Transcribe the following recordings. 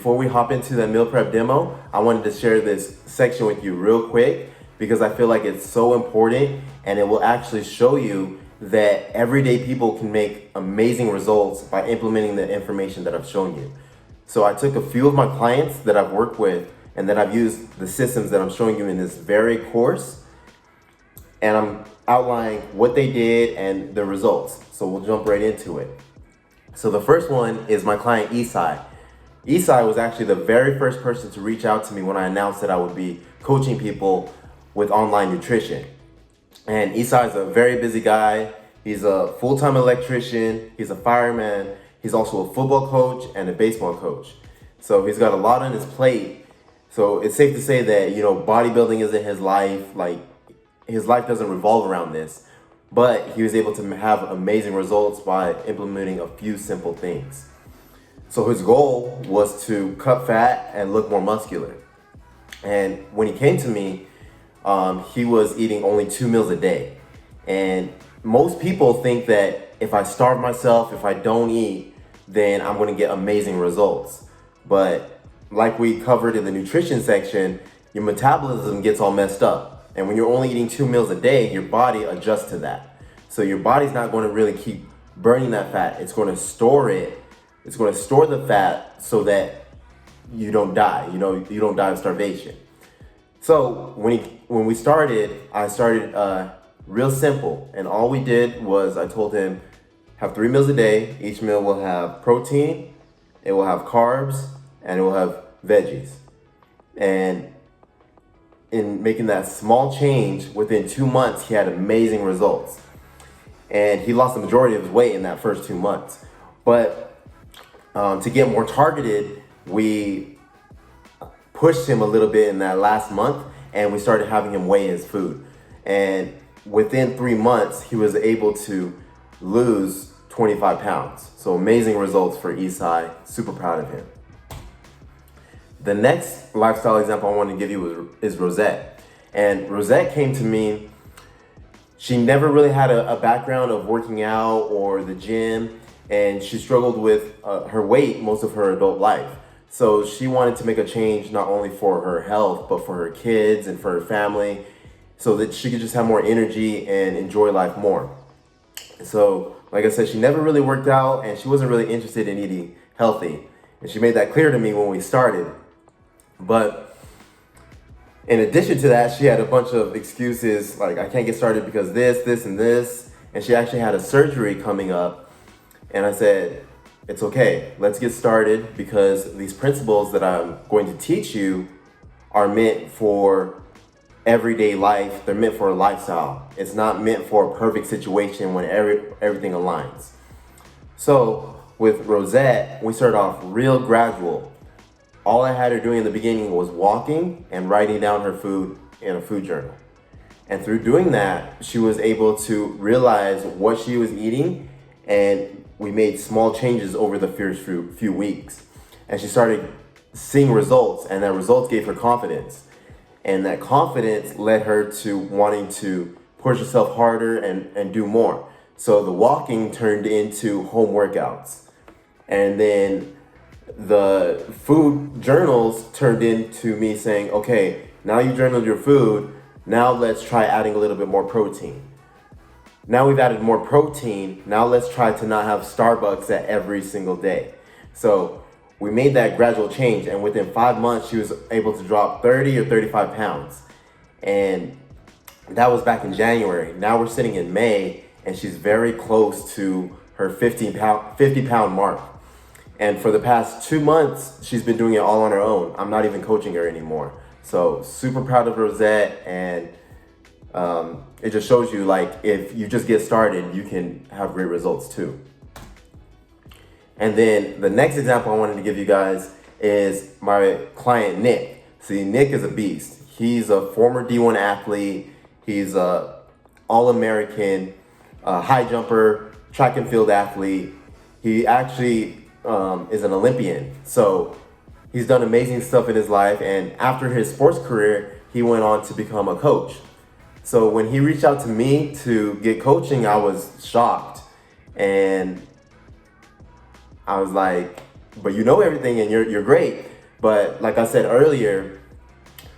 before we hop into the meal prep demo, I wanted to share this section with you real quick because I feel like it's so important and it will actually show you that everyday people can make amazing results by implementing the information that I've shown you. So I took a few of my clients that I've worked with and that I've used the systems that I'm showing you in this very course, and I'm outlining what they did and the results. So we'll jump right into it. So the first one is my client Isai. Isai was actually the very first person to reach out to me when I announced that I would be coaching people with online nutrition. And Isai is a very busy guy. He's a full-time electrician, he's a fireman, he's also a football coach and a baseball coach. So he's got a lot on his plate. So it's safe to say that, bodybuilding isn't his life. Like, his life doesn't revolve around this, but he was able to have amazing results by implementing a few simple things. So his goal was to cut fat and look more muscular. And when he came to me, he was eating only 2 meals a day. And most people think that if I starve myself, if I don't eat, then I'm going to get amazing results. But like we covered in the nutrition section, your metabolism gets all messed up. And when you're only eating 2 meals a day, your body adjusts to that. So your body's not going to really keep burning that fat. It's going to store it. It's going to store the fat so that you don't die. You don't die of starvation. So when we started, I started real simple. And all we did was I told him, have 3 meals a day. Each meal will have protein, it will have carbs, and it will have veggies. And in making that small change, within 2 months, he had amazing results. And he lost the majority of his weight in that first 2 months. But to get more targeted, we pushed him a little bit in that last month, and we started having him weigh his food. And within 3 months, he was able to lose 25 pounds. So amazing results for Isai, super proud of him. The next lifestyle example I want to give you is Rosette. And Rosette came to me, she never really had a background of working out or the gym, and she struggled with her weight most of her adult life. So she wanted to make a change not only for her health, but for her kids and for her family, so that she could just have more energy and enjoy life more. So, like I said, she never really worked out and she wasn't really interested in eating healthy. And she made that clear to me when we started. But in addition to that, she had a bunch of excuses like, I can't get started because this, and this. And she actually had a surgery coming up. And I said, it's okay, let's get started, because these principles that I'm going to teach you are meant for everyday life. They're meant for a lifestyle. It's not meant for a perfect situation when everything aligns. So with Rosette, we started off real gradual. All I had her doing in the beginning was walking and writing down her food in a food journal. And through doing that, she was able to realize what she was eating, and we made small changes over the first few weeks. And she started seeing results, and that results gave her confidence. And that confidence led her to wanting to push herself harder and do more. So the walking turned into home workouts. And then the food journals turned into me saying, okay, now you journaled your food, now let's try adding a little bit more protein. Now we've added more protein, now let's try to not have Starbucks at every single day. So we made that gradual change, and within 5 months, she was able to drop 30 or 35 pounds. And that was back in January. Now we're sitting in May, and she's very close to her 50 pound mark. And for the past 2 months, she's been doing it all on her own. I'm not even coaching her anymore. So super proud of Rosette, and it just shows you, like, if you just get started, you can have great results too. And then the next example I wanted to give you guys is my client Nick. See, Nick is a beast. He's a former D1 athlete. He's a All-American, high jumper, track and field athlete. He actually is an Olympian. So he's done amazing stuff in his life. And after his sports career, he went on to become a coach. So when he reached out to me to get coaching, I was shocked. And I was like, but you know everything and you're great. But like I said earlier,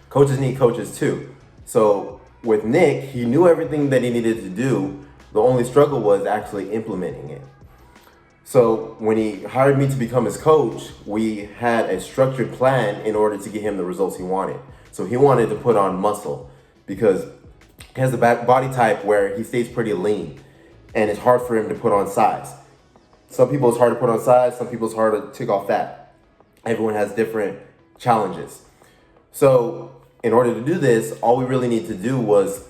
coaches need coaches too. So with Nick, he knew everything that he needed to do. The only struggle was actually implementing it. So when he hired me to become his coach, we had a structured plan in order to get him the results he wanted. So he wanted to put on muscle because he has a body type where he stays pretty lean and it's hard for him to put on size. Some people it's hard to put on size, some people it's hard to take off fat. Everyone has different challenges. So in order to do this, all we really need to do was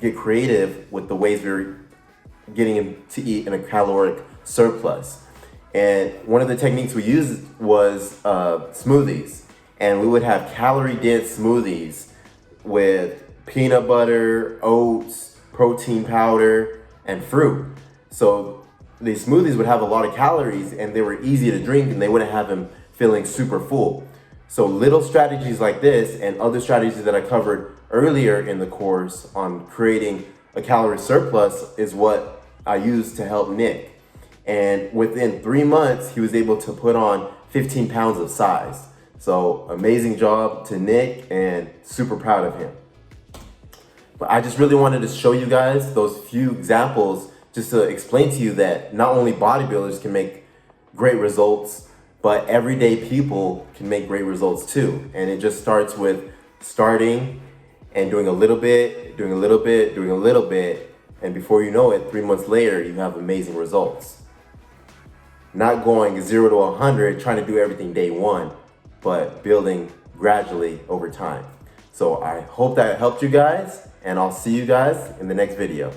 get creative with the ways we were getting him to eat in a caloric surplus. And one of the techniques we used was smoothies. And we would have calorie-dense smoothies with peanut butter, oats, protein powder, and fruit. So these smoothies would have a lot of calories and they were easy to drink and they wouldn't have him feeling super full. So little strategies like this and other strategies that I covered earlier in the course on creating a calorie surplus is what I used to help Nick. And within 3 months, he was able to put on 15 pounds of size. So amazing job to Nick and super proud of him. But I just really wanted to show you guys those few examples just to explain to you that not only bodybuilders can make great results, but everyday people can make great results too. And it just starts with starting and doing a little bit, doing a little bit, doing a little bit. And before you know it, 3 months later, you have amazing results. Not going 0 to 100, trying to do everything day one, but building gradually over time. So I hope that helped you guys, and I'll see you guys in the next video.